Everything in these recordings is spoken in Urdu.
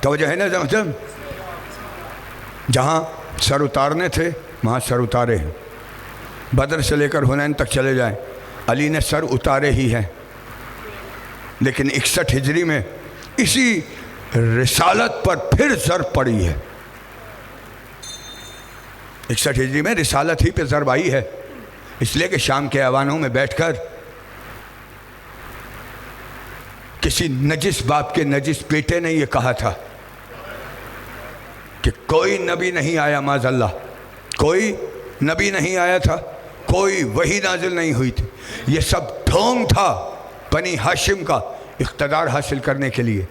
توجہ ہے نا زمزم؟ جہاں سر اتارنے تھے وہاں سر اتارے ہیں، بدر سے لے کر حنین تک چلے جائیں علی نے سر اتارے ہی ہیں، لیکن 61 ہجری میں اسی رسالت پر پھر ضرب پڑی ہے۔ 61 ہجری میں رسالت ہی پہ ضرب آئی ہے، اس لیے کہ شام کے ایوانوں میں بیٹھ کر کسی نجس باپ کے نجس بیٹے نے یہ کہا تھا کہ کوئی نبی نہیں آیا، معاذ اللہ کوئی نبی نہیں آیا تھا، کوئی وحی نازل نہیں ہوئی تھی، یہ سب ڈھونگ تھا بنی ہاشم کا اقتدار حاصل کرنے کے لیے۔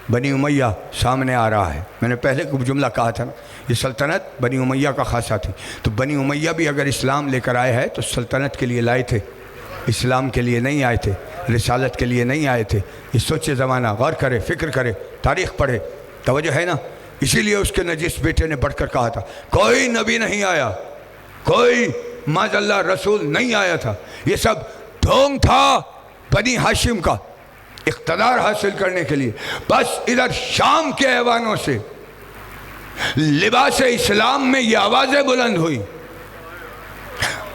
بنی امیہ سامنے آ رہا ہے، میں نے پہلے کو جملہ کہا تھا نا، یہ سلطنت بنی امیہ کا خاصہ تھی، تو بنی امیہ بھی اگر اسلام لے کر آئے ہیں تو سلطنت کے لیے لائے تھے، اسلام کے لیے نہیں آئے تھے، رسالت کے لیے نہیں آئے تھے۔ یہ سوچے زمانہ، غور کرے، فکر کرے، تاریخ پڑھے، توجہ ہے نا؟ اسی لیے اس کے نجس بیٹے نے بڑھ کر کہا تھا کوئی نبی نہیں آیا، کوئی معاذ اللہ رسول نہیں آیا تھا، یہ سب ڈھونگ تھا بنی ہاشم کا اقتدار حاصل کرنے کے لیے۔ بس ادھر شام کے ایوانوں سے لباس اسلام میں یہ آوازیں بلند ہوئی،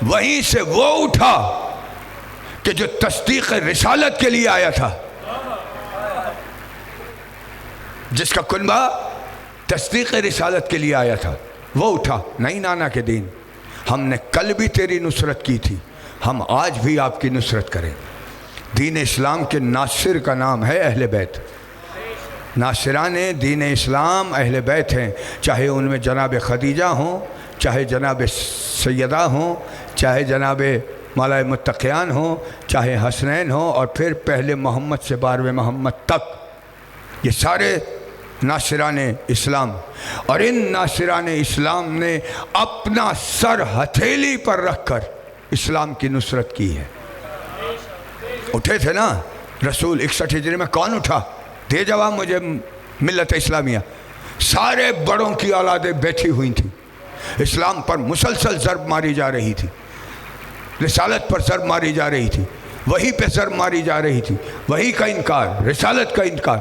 وہیں سے وہ اٹھا کہ جو تصدیق رسالت کے لیے آیا تھا، جس کا کنبہ تصدیق رسالت کے لیے آیا تھا، وہ اٹھا، نہیں نانا کے دین، ہم نے کل بھی تیری نصرت کی تھی، ہم آج بھی آپ کی نصرت کریں۔ دین اسلام کے ناصر کا نام ہے اہل بیت، ناصران دین اسلام اہل بیت ہیں، چاہے ان میں جناب خدیجہ ہوں، چاہے جناب سیدہ ہوں، چاہے جناب مولا متقیان ہوں، چاہے حسنین ہوں، اور پھر پہلے محمد سے 12ویں محمد تک، یہ سارے ناصران اسلام، اور ان ناصران اسلام نے اپنا سر ہتھیلی پر رکھ کر اسلام کی نصرت کی ہے۔ اٹھے تھے نا رسول 61 ہجری میں، کون اٹھا؟ دے جواب مجھے ملت اسلامیہ، سارے بڑوں کی اولادیں بیٹھی ہوئی تھیں، اسلام پر مسلسل ضرب ماری جا رہی تھی، رسالت پر ضرب ماری جا رہی تھی، وہی پہ ضرب ماری جا رہی تھی، وہی کا انکار، رسالت کا انکار،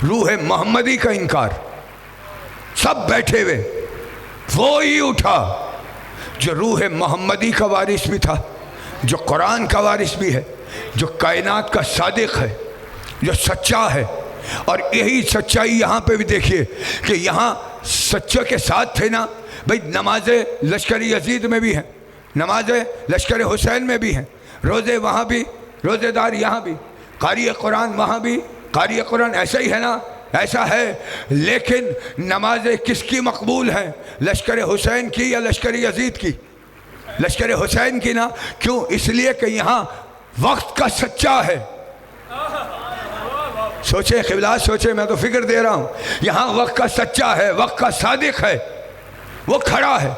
روح محمدی کا انکار، سب بیٹھے ہوئے، وہی اٹھا جو روح محمدی کا وارث بھی تھا، جو قرآن کا وارث بھی ہے، جو کائنات کا صادق ہے، جو سچا ہے۔ اور یہی سچائی یہاں پہ بھی دیکھیے کہ یہاں سچوں کے ساتھ تھے نا بھئی، نمازیں لشکر یزید میں بھی ہیں، نمازیں لشکر حسین میں بھی ہیں، روزے وہاں بھی، روزے دار یہاں بھی، قاری قرآن وہاں بھی، قاری قرآن ایسا ہی ہے نا، ایسا ہے، لیکن نمازیں کس کی مقبول ہیں؟ لشکر حسین کی یا لشکر یزید کی؟ لشکر حسین کی نا، کیوں؟ اس لیے کہ یہاں وقت کا سچا ہے۔ سوچیں قبلہ، سوچیں، میں تو فکر دے رہا ہوں، یہاں وقت کا سچا ہے، وقت کا صادق ہے، وہ کھڑا ہے،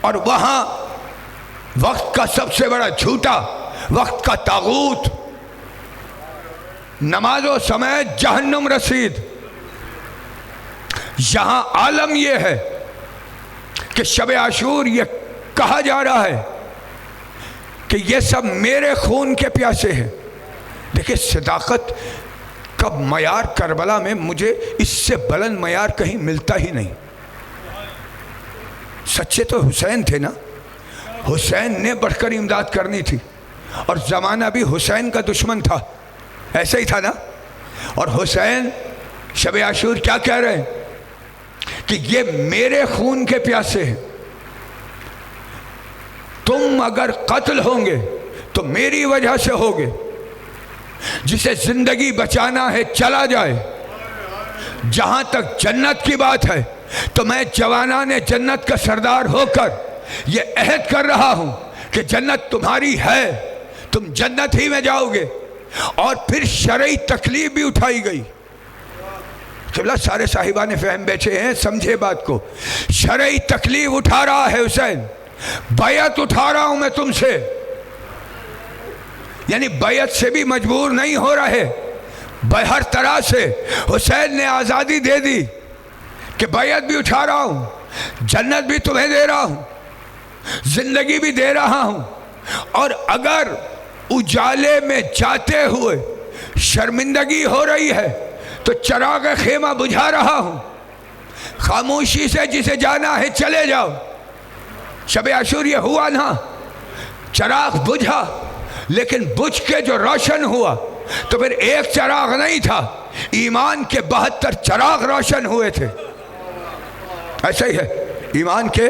اور وہاں وقت کا سب سے بڑا جھوٹا، وقت کا طاغوت، نماز و سمیت جہنم رسید۔ یہاں عالم یہ ہے کہ شب عاشور یہ کہا جا رہا ہے کہ یہ سب میرے خون کے پیاسے ہیں۔ دیکھیں صداقت کا معیار کربلا میں مجھے اس سے بلند معیار کہیں ملتا ہی نہیں۔ سچے تو حسین تھے نا، حسین نے بڑھ کر امداد کرنی تھی، اور زمانہ بھی حسین کا دشمن تھا، ایسا ہی تھا نا۔ اور حسین شب عاشور کیا کہہ رہے ہیں کہ یہ میرے خون کے پیاسے ہیں، تم اگر قتل ہوں گے تو میری وجہ سے ہوگے، جسے زندگی بچانا ہے چلا جائے۔ جہاں تک جنت کی بات ہے تو میں جوانان جنت کا سردار ہو کر یہ عہد کر رہا ہوں کہ جنت تمہاری ہے، تم جنت ہی میں جاؤ گے۔ اور پھر شرعی تکلیف بھی اٹھائی گئی۔ قبلہ سارے صاحبان فہم بیٹھے ہیں، سمجھے بات کو، شرعی تکلیف اٹھا رہا ہے حسین، بیعت اٹھا رہا ہوں میں تم سے، یعنی بیعت سے بھی مجبور نہیں ہو رہے، ہر طرح سے حسین نے آزادی دے دی کہ بیعت بھی اٹھا رہا ہوں، جنت بھی تمہیں دے رہا ہوں، زندگی بھی دے رہا ہوں، اور اگر اجالے میں جاتے ہوئے شرمندگی ہو رہی ہے تو چراغ خیمہ بجھا رہا ہوں، خاموشی سے جسے جانا ہے چلے جاؤ۔ شب عاشور یہ ہوا نا، چراغ بجھا، لیکن بجھ کے جو روشن ہوا تو پھر ایک چراغ نہیں تھا، ایمان کے 72 چراغ روشن ہوئے تھے۔ ایسا ہی ہے، ایمان کے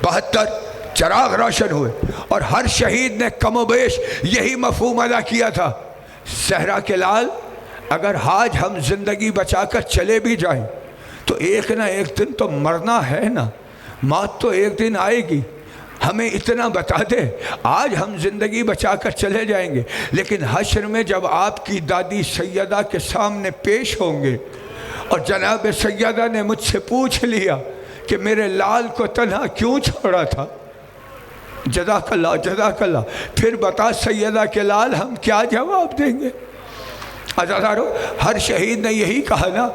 72 چراغ روشن ہوئے، اور ہر شہید نے کم و بیش یہی مفہوم ادا کیا تھا، صحرا کے لال اگر آج ہم زندگی بچا کر چلے بھی جائیں تو ایک نہ ایک دن تو مرنا ہے نا، موت تو ایک دن آئے گی۔ ہمیں اتنا بتا دے، آج ہم زندگی بچا کر چلے جائیں گے، لیکن حشر میں جب آپ کی دادی سیدہ کے سامنے پیش ہوں گے اور جناب سیدہ نے مجھ سے پوچھ لیا کہ میرے لال کو تنہا کیوں چھوڑا تھا، جزاک اللہ جزاک اللہ، پھر بتا سیدہ کے لال ہم کیا جواب دیں گے؟ عزیزارو، ہر شہید نے یہی کہا نا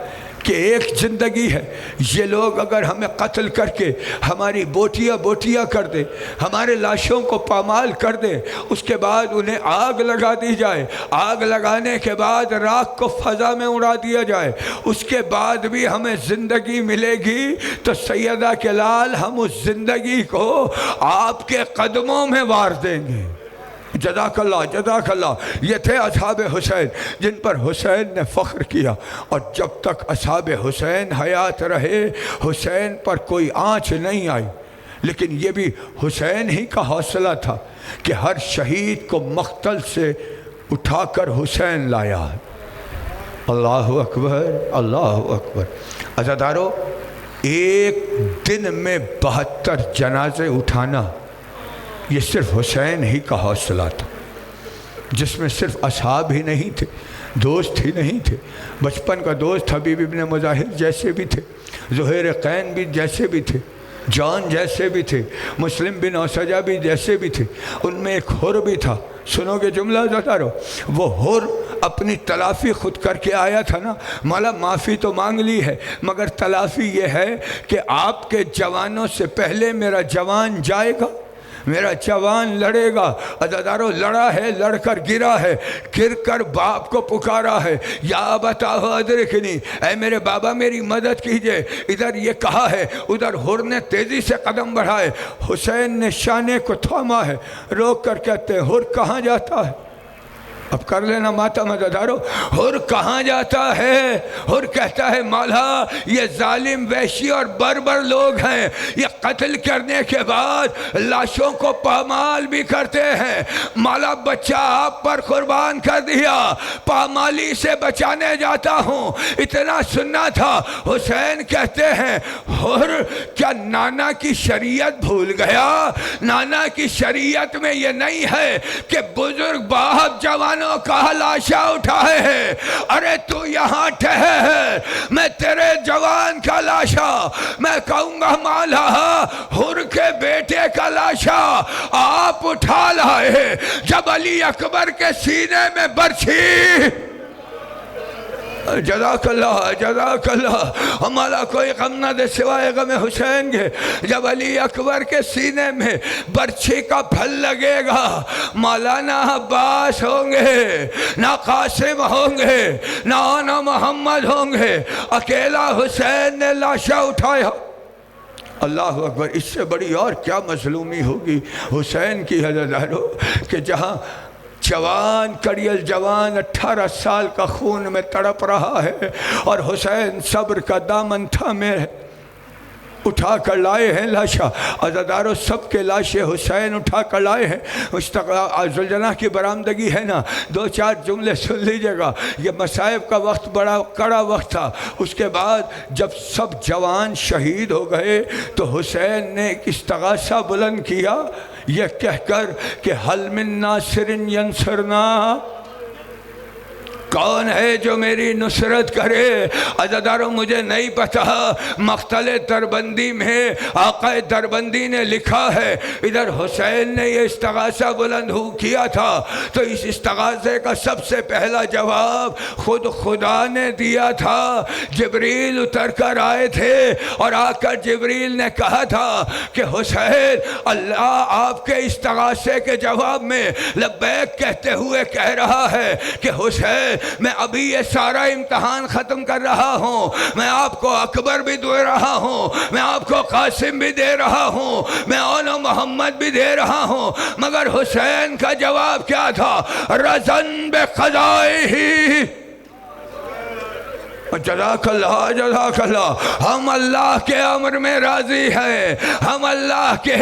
کہ ایک زندگی ہے، یہ لوگ اگر ہمیں قتل کر کے ہماری بوٹیاں کر دے، ہمارے لاشوں کو پامال کر دے، اس کے بعد انہیں آگ لگا دی جائے، آگ لگانے کے بعد راکھ کو فضا میں اڑا دیا جائے، اس کے بعد بھی ہمیں زندگی ملے گی، تو سیدہ کے لال ہم اس زندگی کو آپ کے قدموں میں وار دیں گے۔ جزاک اللہ جزاک اللہ۔ یہ تھے اصحاب حسین جن پر حسین نے فخر کیا، اور جب تک اصحاب حسین حیات رہے حسین پر کوئی آنچ نہیں آئی، لیکن یہ بھی حسین ہی کا حوصلہ تھا کہ ہر شہید کو مقتل سے اٹھا کر حسین لایا۔ اللہ اکبر اللہ اکبر۔ عزادارو، ایک دن میں 72 جنازے اٹھانا یہ صرف حسین ہی کا حوصلہ تھا، جس میں صرف اصحاب ہی نہیں تھے، دوست ہی نہیں تھے، بچپن کا دوست حبیب ابن مظاہر جیسے بھی تھے، زہیر قین بھی جیسے بھی تھے، جان جیسے بھی تھے، مسلم بن اوسجہ بھی جیسے بھی تھے، ان میں ایک حر بھی تھا۔ سنو گے جملہ ذرا، وہ حر اپنی تلافی خود کر کے آیا تھا نا، مولا معافی تو مانگ لی ہے، مگر تلافی یہ ہے کہ آپ کے جوانوں سے پہلے میرا جوان جائے گا، میرا جوان لڑے گا۔ عزادارو، لڑا ہے، لڑ کر گرا ہے، گر کر باپ کو پکارا ہے، یا ابتا ادرکنی، اے میرے بابا میری مدد کیجئے۔ ادھر یہ کہا ہے، ادھر حر نے تیزی سے قدم بڑھائے، حسین نے شانے کو تھاما ہے، روک کر کہتے ہیں حر کہاں جاتا ہے؟ اب کر لینا ماتم عزادارو، حر کہاں جاتا ہے؟ حر کہتا ہے مولا یہ ظالم وحشی اور بربر لوگ ہیں، یہ قتل کرنے کے بعد لاشوں کو پامال بھی کرتے ہیں، مولا بچہ آپ پر قربان کر دیا، پامالی سے بچانے جاتا ہوں، اتنا سننا تھا۔ حسین کہتے ہیں حر کیا نانا کی شریعت بھول گیا؟ نانا کی شریعت میں یہ نہیں ہے کہ بزرگ باپ جوان کا لاشا اٹھائے ہے، ارے تو یہاں ٹھہر، میں تیرے جوان کا لاشا، میں کہوں گا مولا حر کے بیٹے کا لاشا آپ اٹھا لائے، جب علی اکبر کے سینے میں برچھی۔ جزاک اللہ جزاک اللہ۔ ہمارا کوئی غم نہ دے سوائے غم حسین کے، جب علی اکبر کے سینے میں برچھی کا پھل لگے گا، مولانا عباس ہوں گے، نہ قاسم ہوں گے، نہ محمد ہوں گے، اکیلا حسین نے لاشا اٹھایا۔ اللہ اکبر۔ اس سے بڑی اور کیا مظلومی ہوگی حسین کی عزادارو، کہ جہاں جوان کڑیل جوان 18 سال کا خون میں تڑپ رہا ہے، اور حسین صبر کا دامن تھامے اٹھا کر لائے ہیں لاشا۔ عزادارو، سب کے لاشیں حسین اٹھا کر لائے ہیں۔ ذوالجناح کی برآمدگی ہے نا، 2-4 جملے سن لیجئے گا۔ یہ مصائب کا وقت بڑا کڑا وقت تھا۔ اس کے بعد جب سب جوان شہید ہو گئے تو حسین نے ایک استغاثہ بلند کیا، یہ کہہ کر کہ حل من ناصر ینصرنا، کون ہے جو میری نصرت کرے؟ عزادارو، مجھے نہیں پتا، مقتل دربندی میں آقا دربندی نے لکھا ہے، ادھر حسین نے یہ استغاثہ بلند کیا تھا، تو اس استغاثے کا سب سے پہلا جواب خود خدا نے دیا تھا۔ جبریل اتر کر آئے تھے، اور آ کر جبریل نے کہا تھا کہ حسین، اللہ آپ کے استغاثے کے جواب میں لبیک کہتے ہوئے کہہ رہا ہے کہ حسین میں ابھی یہ سارا امتحان ختم کر رہا ہوں، میں آپ کو اکبر بھی دے رہا ہوں، میں آپ کو قاسم بھی دے رہا ہوں، میں اول محمد بھی دے رہا ہوں، مگر حسین کا جواب کیا تھا؟ رضن بقضائہ، جزاک اللہ جزاک اللہ، ہم اللہ کے امر میں راضی ہیں، ہم اللہ کے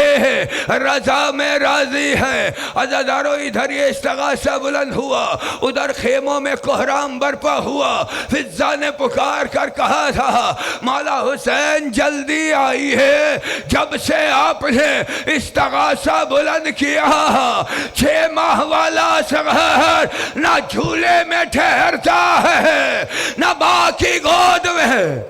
رضا میں راضی ہیں۔ عزادارو ادھر یہ استغاثہ بلند ہوا، ادھر خیموں میں کوہرام برپا ہوا، فضا نے پکار کر کہا تھا مولا حسین جلدی آئی ہے۔ جب سے آپ نے استغاثہ بلند کیا، 6 ماہ والا اصغر نہ جھولے میں ٹھہرتا ہے نہ باقی کی گود میں ہے۔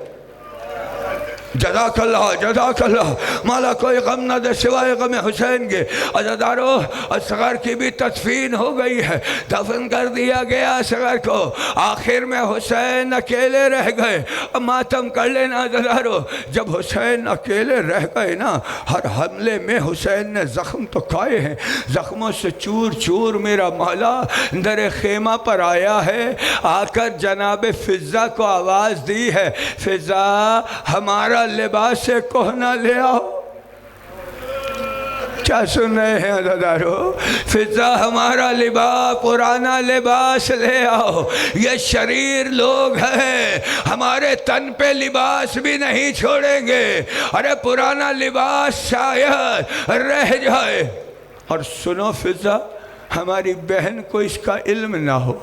جزاک اللہ جزاک اللہ، مولا کوئی غم نہ دے سوائے غم حسین کے۔ عزادارو اصغر کی بھی تدفین ہو گئی ہے، دفن کر دیا گیا اصغر کو، آخر میں حسین اکیلے رہ گئے۔ اب ماتم کر لینا عزادارو، جب حسین اکیلے رہ گئے نا، ہر حملے میں حسین نے زخم تو کھائے ہیں، زخموں سے چور چور میرا مولا در خیمہ پر آیا ہے، آ کر جناب فضا کو آواز دی ہے، فضا ہمارا لباس کہنا لے آؤ۔ کیا سن رہے ہیں عزادارو؟ فضا ہمارا لباس، پرانا لباس لے آؤ، یہ شریر لوگ ہیں، ہمارے تن پہ لباس بھی نہیں چھوڑیں گے، ارے پرانا لباس شاید رہ جائے۔ اور سنو فضا، ہماری بہن کو اس کا علم نہ ہو۔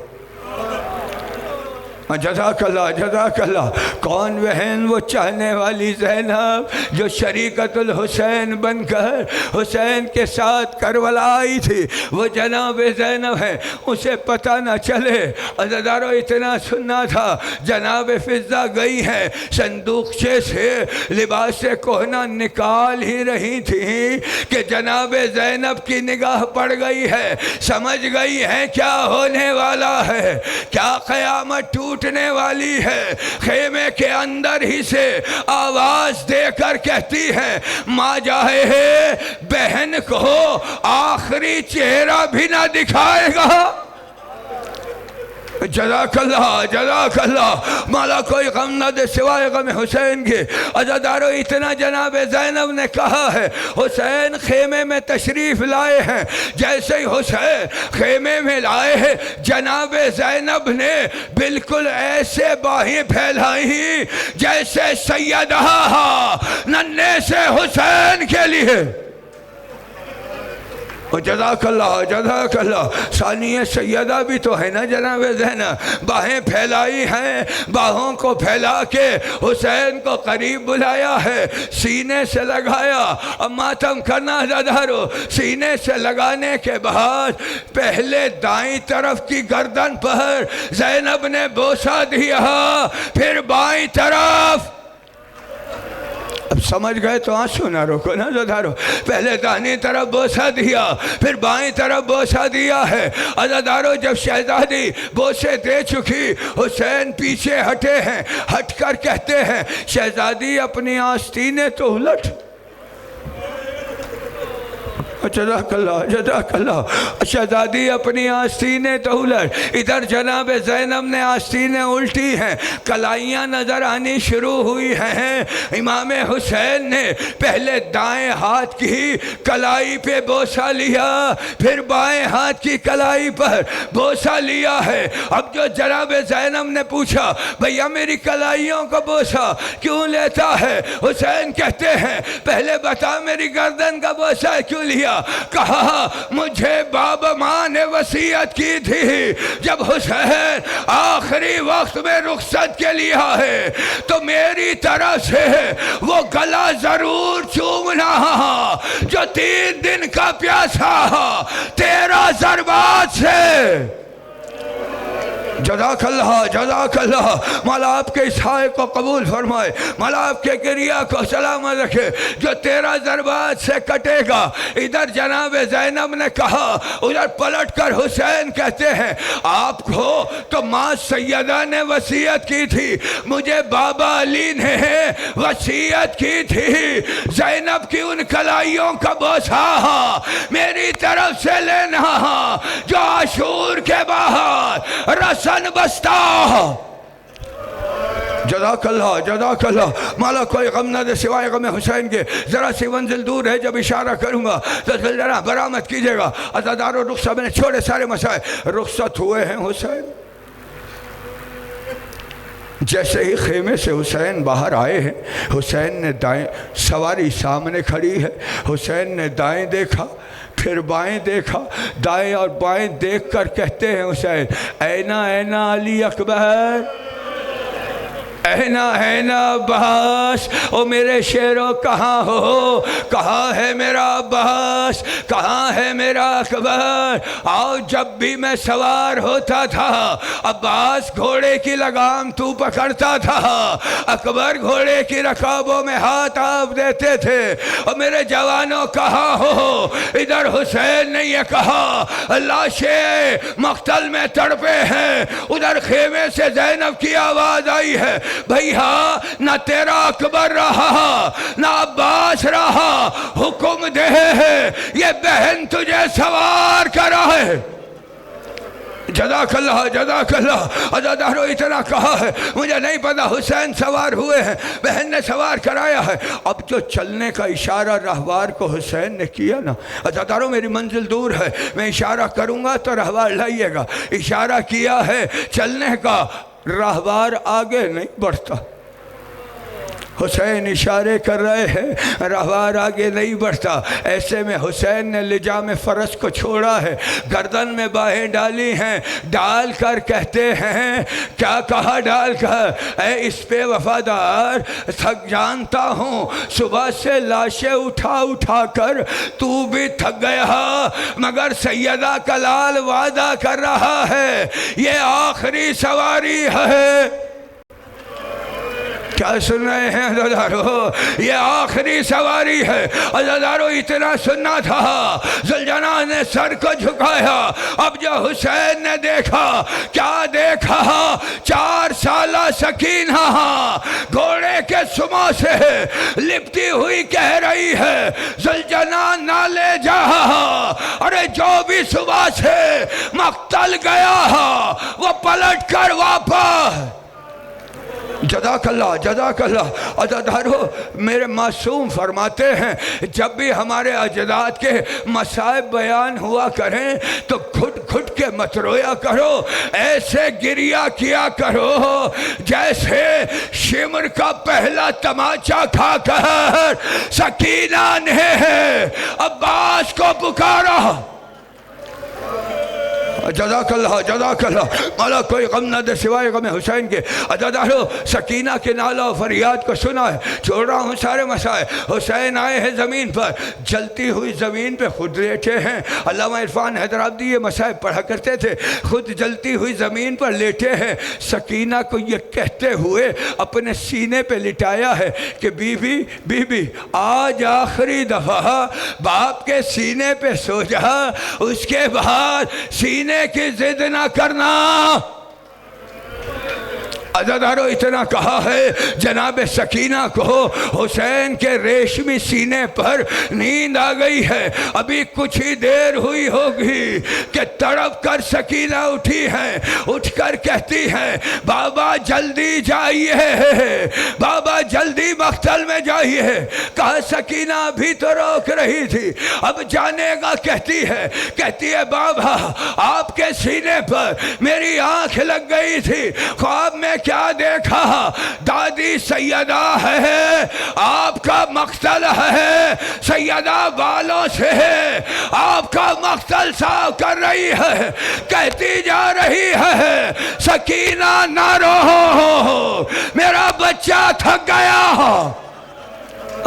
جزاک اللہ جزاک اللہ، کون بہن؟ وہ چاہنے والی زینب جو شریکت الحسین بن کر حسین کے ساتھ کربلا آئی تھی، وہ جناب زینب ہے، اسے پتہ نہ چلے۔ عزادارو اتنا سننا تھا، جناب فضا گئی ہیں، صندوقچے سے لباس کہنا نکال ہی رہی تھی کہ جناب زینب کی نگاہ پڑ گئی ہے، سمجھ گئی ہے کیا ہونے والا ہے، کیا قیامت ٹوٹنے والی ہے۔ خیمے کے اندر ہی سے آواز دے کر کہتی ہے ماں جائے بہن کو آخری چہرہ بھی نہ دکھائے گا۔ جزاک اللہ جزاک اللہ، مولا کوئی غم نہ دے سوائے غم حسین کے۔ عزادارو اتنا جناب زینب نے کہا ہے، حسین خیمے میں تشریف لائے ہیں، جیسے ہی حسین خیمے میں لائے ہیں، جناب زینب نے بالکل ایسے باہیں پھیلائی جیسے سیدہ ننھے سے حسین کے لیے۔ جزاک اللہ جزاک اللہ، ثانی سیدہ بھی تو ہے نا جناب زینب، باہیں پھیلائی ہیں، باہوں کو پھیلا کے حسین کو قریب بلایا ہے، سینے سے لگایا۔ اب ماتم کرنا عزادارو، سینے سے لگانے کے بعد پہلے دائیں طرف کی گردن پر زینب نے بوسہ دیا، پھر بائیں طرف۔ اب سمجھ گئے تو آنسو نہ روکو نا عزادارو، پہلے دائیں طرف بوسہ دیا، پھر بائیں طرف بوسہ دیا ہے۔ عزادارو جب شہزادی بوسے دے چکی، حسین پیچھے ہٹے ہیں، ہٹ کر کہتے ہیں شہزادی اپنی آستینیں تو الٹ۔ جزاک اللہ جزاک اللہ، شہزادی اپنی آستینیں تو الٹ۔ ادھر جناب زینب نے آستینیں الٹی ہیں، کلائیاں نظر آنی شروع ہوئی ہیں۔ امام حسین نے پہلے دائیں ہاتھ کی کلائی پہ بوسہ لیا، پھر بائیں ہاتھ کی کلائی پر بوسہ لیا ہے۔ اب جو جناب زینب نے پوچھا بھیا میری کلائیوں کو بوسہ کیوں لیتا ہے؟ حسین کہتے ہیں پہلے بتا میری گردن کا بوسہ کیوں لیا؟ کہا مجھے بابا ماں نے وصیت کی تھی جب حسین آخری وقت میں رخصت کے لیا ہے تو میری طرف سے وہ گلا ضرور چومنا جو 3 دن کا پیاسا 13 ضربات سے۔ جزاک اللہ جزاک اللہ، مولا آپ کے اس ہائے کو قبول فرمائے، مولا آپ کے گریہ کو سلامت رکھے جو 13 ضربات سے کٹے گا۔ ادھر جناب زینب نے کہا، ادھر پلٹ کر حسین کہتے ہیں آپ کو تو ماں سیدہ نے وصیت کی تھی، مجھے بابا علی نے وصیت کی تھی زینب کی ان کلائیوں کا بوسہ میری طرف سے لینا جو عاشور کے باہر رسا تن بستا جزاک اللہ مالا کوئی غم نہ دے سوائے غم حسین کے ذرا سی منزل دور ہے جب اشارہ کروں گا تو ذرا برآمد کیجئے گا عزادارو رخصت میں نے چھوڑے سارے مسائل رخصت ہوئے ہیں حسین جیسے ہی خیمے سے حسین باہر آئے ہیں حسین نے دائیں سواری سامنے کھڑی ہے حسین نے دائیں دیکھا پھر بائیں دیکھا دائیں اور بائیں دیکھ کر کہتے ہیں حسین اینا اینا علی اکبر اینا اینا عباس او میرے شیرو کہاں ہو کہاں ہے میرا عباس کہاں ہے میرا اکبر آؤ جب بھی میں سوار ہوتا تھا عباس گھوڑے کی لگام تو پکڑتا تھا اکبر گھوڑے کی رکابوں میں ہاتھ آپ دیتے تھے اور میرے جوانوں کہاں ہو ادھر حسین نے یہ کہا لاشیں مقتل میں تڑپے ہیں ادھر خیمے سے زینب کی آواز آئی ہے بھئیہ نہ تیرا اکبر رہا نہ عباس رہا حکم دے یہ بہن تجھے سوار کرا ہے جزاک اللہ عزادارو اتنا کہا ہے مجھے نہیں پتا حسین سوار ہوئے ہیں بہن نے سوار کرایا ہے اب جو چلنے کا اشارہ رہوار کو حسین نے کیا نا عزادارو میری منزل دور ہے میں اشارہ کروں گا تو رہوار لائیے گا اشارہ کیا ہے چلنے کا راہوار آگے نہیں بڑھتا حسین اشارے کر رہے ہیں راہوار آگے نہیں بڑھتا ایسے میں حسین نے لجام فرس کو چھوڑا ہے گردن میں باہیں ڈالی ہیں ڈال کر کہتے ہیں کیا کہا ڈال کر اے اس پہ وفادار تھک جانتا ہوں صبح سے لاشیں اٹھا کر تو بھی تھک گیا مگر سیدہ کا لال وعدہ کر رہا ہے یہ آخری سواری ہے کیا سن رہے ہیں عزادارو یہ آخری سواری ہے عزادارو اتنا سننا تھا ذوالجلال نے سر کو جھکایا اب جو حسین نے دیکھا کیا دیکھا 4 سالہ سکینہ گھوڑے کے سموں سے لپٹی ہوئی کہہ رہی ہے ذوالجلال نہ لے جا ارے جو بھی صبح سے مقتل گیا وہ پلٹ کر واپس جزاک اللہ عزادارو میرے معصوم فرماتے ہیں جب بھی ہمارے اجداد کے مصائب بیان ہوا کریں تو گھٹ کے مت رویا کرو ایسے گریہ کیا کرو جیسے شمر کا پہلا تماچا کھا کر سکینہ نے عباس کو پکارا جزاک اللہ مولا کوئی غم نہ دے سوائے غم حسین کے عزادارو سکینہ کے نالہ و فریاد کو سنا ہے چھوڑ رہا ہوں سارے مسائل حسین آئے ہیں زمین پر جلتی ہوئی زمین پہ خود لیٹے ہیں علامہ عرفان حیدرآبادی یہ مسائل پڑھا کرتے تھے خود جلتی ہوئی زمین پر لیٹے ہیں سکینہ کو یہ کہتے ہوئے اپنے سینے پہ لٹایا ہے کہ بی بی آج آخری دفعہ باپ کے سینے پہ سو جا اس کے بعد سینے کی ضد نہ کرنا عزادارو اتنا کہا ہے جناب سکینہ کو حسین کے ریشمی سینے پر نیند آ گئی ہے ابھی کچھ ہی دیر ہوئی ہوگی کہ تڑپ کر سکینہ اٹھی ہیں اٹھ کر کہتی ہیں بابا جلدی جائیے بابا جلدی مقتل میں جائیے کہا سکینہ ابھی تو روک رہی تھی اب جانے گا کہتی ہے بابا آپ کے سینے پر میری آنکھ لگ گئی تھی خواب میں کیا دیکھا دادی سیدہ ہے آپ کا مقتل ہے سیدہ بالوں سے آپ کا مقتل صاف کر رہی ہے کہتی جا رہی ہے سکینہ نہ رو میرا بچہ تھک گیا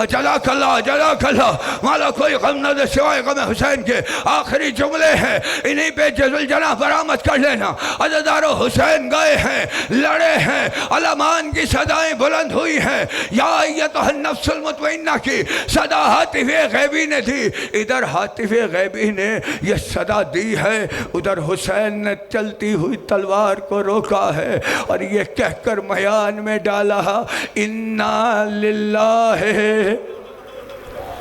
جزاک اللہ مولا کوئی غم نہ دے سوائے غم حسین کے آخری جملے ہیں انہی پہ ذوالجلال برآمد کر لینا عزادارو حسین گئے ہیں لڑے ہیں علمان کی صدائیں بلند ہوئی ہیں یا ایتھا النفس المطمئنہ کی صدا حاطف غیبی نے دی ادھر حاطف غیبی نے یہ صدا دی ہے ادھر حسین نے چلتی ہوئی تلوار کو روکا ہے اور یہ کہہ کر میان میں ڈالا انا للہ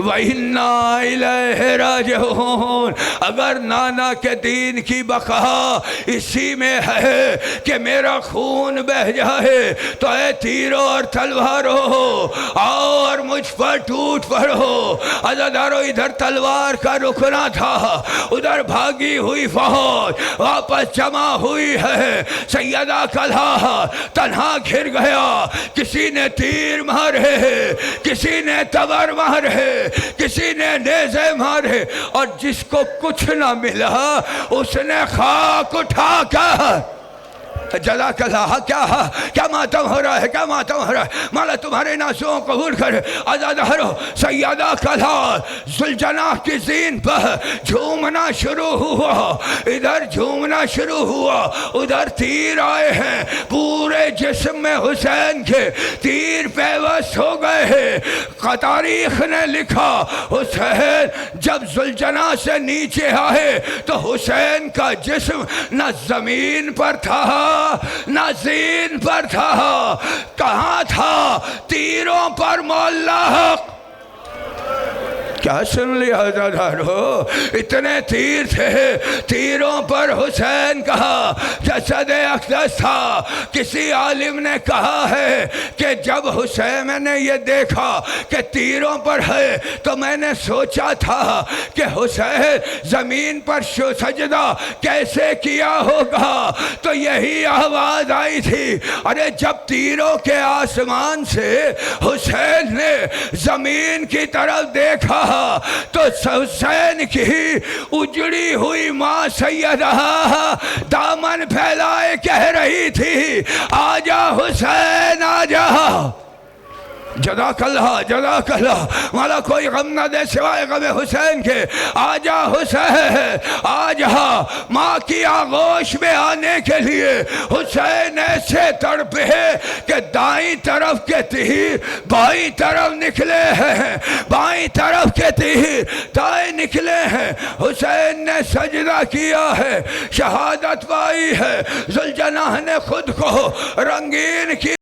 وَإِنَّا إِلَيْهِ راجعون۔ اگر نانا کے دین کی بقا اسی میں ہے کہ میرا خون بہ جائے تو اے تیروں اور تلواروں آؤ اور مجھ پر ٹوٹ پڑو۔ عزادارو ادھر تلوار کا رکنا تھا، ادھر بھاگی ہوئی فوج واپس جمع ہوئی ہے۔ سیدہ کلھا تنہا گھر گیا، کسی نے تیر مارے، کسی نے تبر مارے، کسی نے نیزے مارے، اور جس کو کچھ نہ ملا اس نے خاک اٹھا کر جزاک اللہ۔ کیا ماتم ہو رہا ہے، کیا ماتم ہو رہا ہے، مولا تمہارے نازوں کو قبول کر۔ عزادارو سیدہ کلھا ذوالجناح کی زین پر جھومنا شروع ہوا، ادھر جھومنا شروع ہوا، ادھر تیر آئے ہیں، پورے جسم میں حسین کے تیر پیوست ہو گئے ہیں۔ تاریخ نے لکھا حسین جب ذوالجناح سے نیچے آئے تو حسین کا جسم نہ زمین پر تھا نہ زین پر تھا، کہاں تھا؟ تیروں پر معلق۔ کیا سن لیا عزادارو؟ اتنے تیر تھے، تیروں پر حسین کا جسد اقدس تھا۔ کسی عالم نے کہا ہے کہ جب حسین نے یہ دیکھا کہ تیروں پر ہے تو میں نے سوچا تھا کہ حسین زمین پر سجدہ کیسے کیا ہوگا، تو یہی آواز آئی تھی، ارے جب تیروں کے آسمان سے حسین نے زمین کی طرف دیکھا تو حسین کی اجڑی ہوئی ماں سیدہ دامن پھیلائے کہہ رہی تھی، آجا حسین آجا۔ جزاک اللہ، جزاک اللہ۔ مولا کوئی غم نہ دے سوائے غم حسین کے۔ آجا حسین آجا۔ ماں کی آغوش میں آنے کے لیے حسین ایسے تڑپے کہ دائیں طرف کے تیر بائیں طرف نکلے ہیں، بائیں طرف کے تیر دائیں نکلے ہیں۔ حسین نے سجدہ کیا ہے، شہادت پائی ہے۔ ذوالجناح نے خود کو رنگین کی